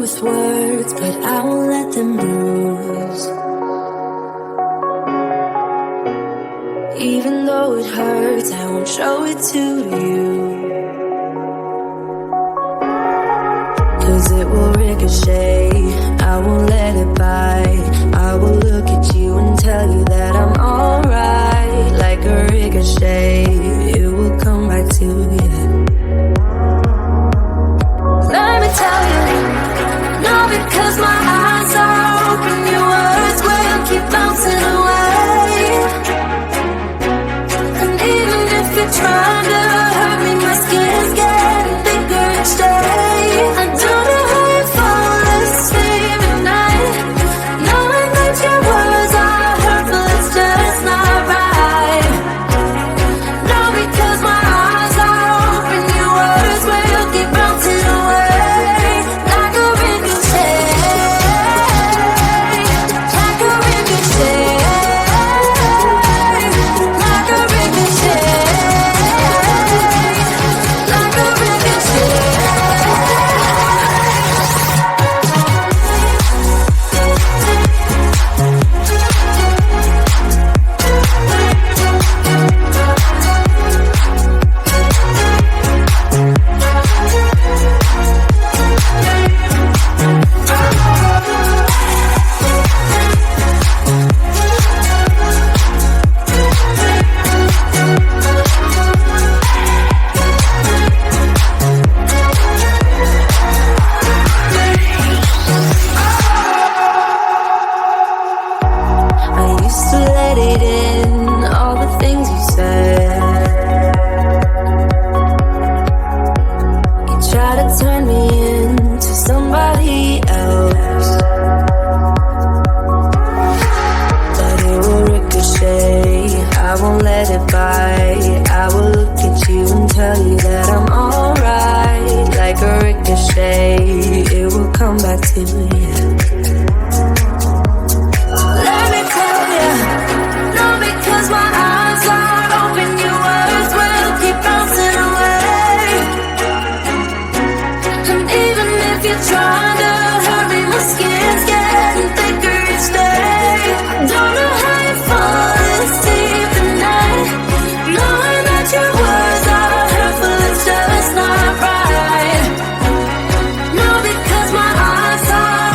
with words, but I won't let them bruise. Even though it hurts, I won't show it to you. 'Cause it will ricochet, I won't let it bite. I will look at you and tell you that I'm alright. Like a ricochet, it will come back to you. Let me tell you, no, because my eyes are open, your words will keep bouncing away. And even if you're trying to hurt me, my skin's getting thicker each day. I don't know how you fall asleep at night, knowing that your words are hurtful, it's just not right. No, because my eyes are open, your words will keep bouncing away. Like a ricochet, like a ricochet, like a ricochet, like a ricochet. I used to let it in, all the things you said. You try to turn me into somebody else, but it will ricochet, I won't let it bite. I will look at you and tell you that I'm alright. Like a ricochet, it will come back to you. Let me tell you, no, because my eyes are open, your words will keep bouncing away. And even if you're trying to hurt me, my skin's getting thicker each day. Don't know how you fall asleep at night, knowing that your words are hurtful, it's just not right. No, because my eyes are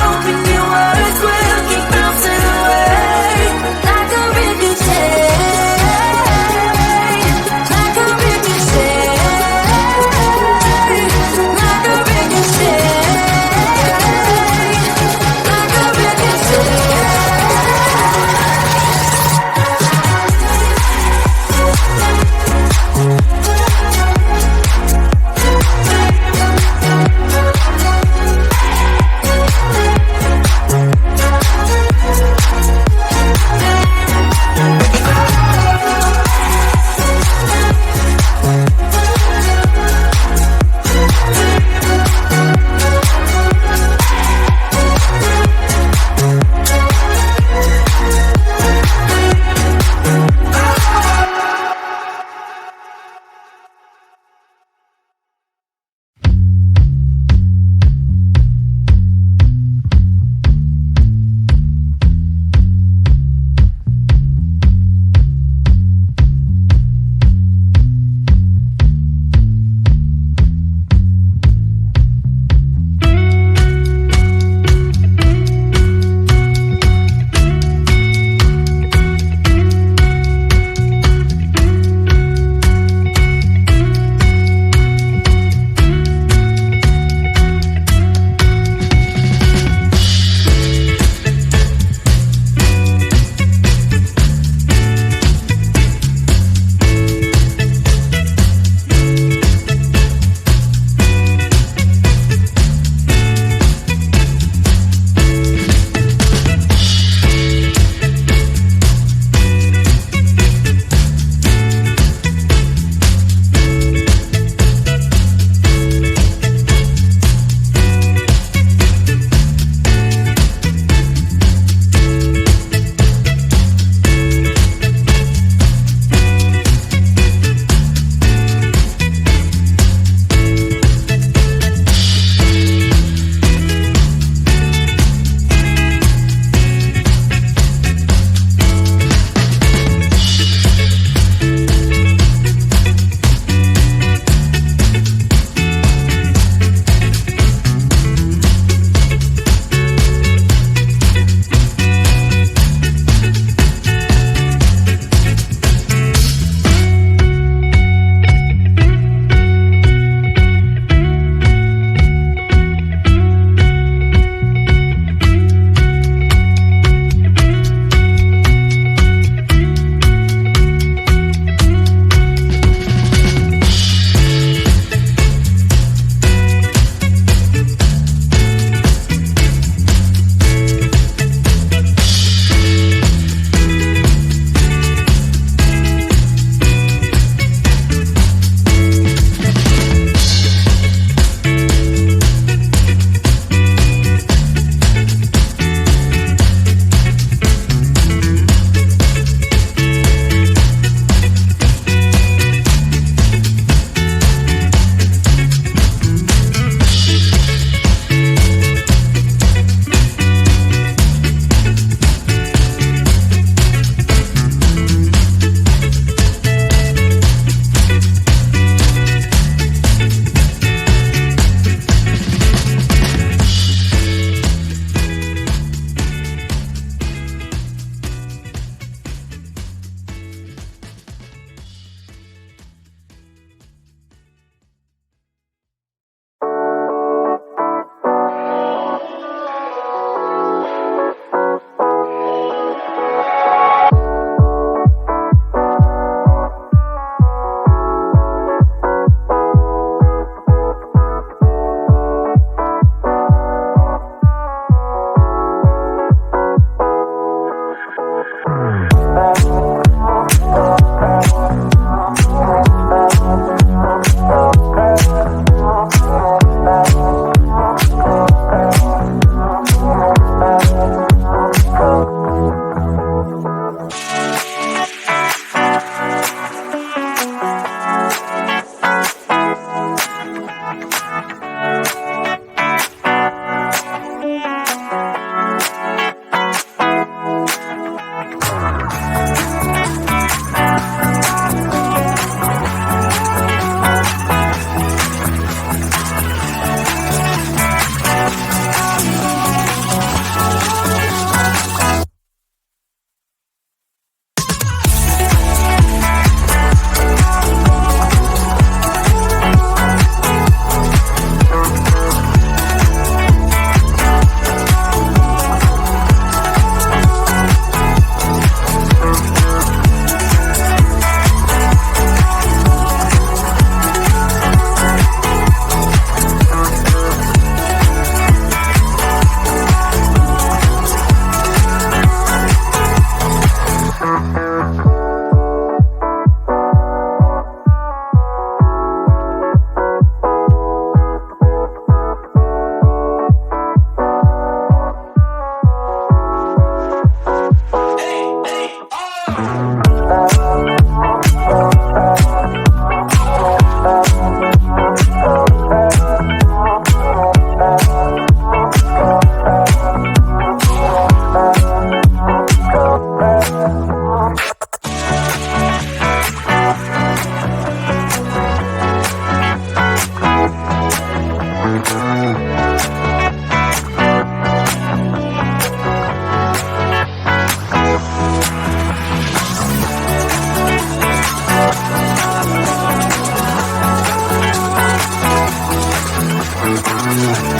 Bye.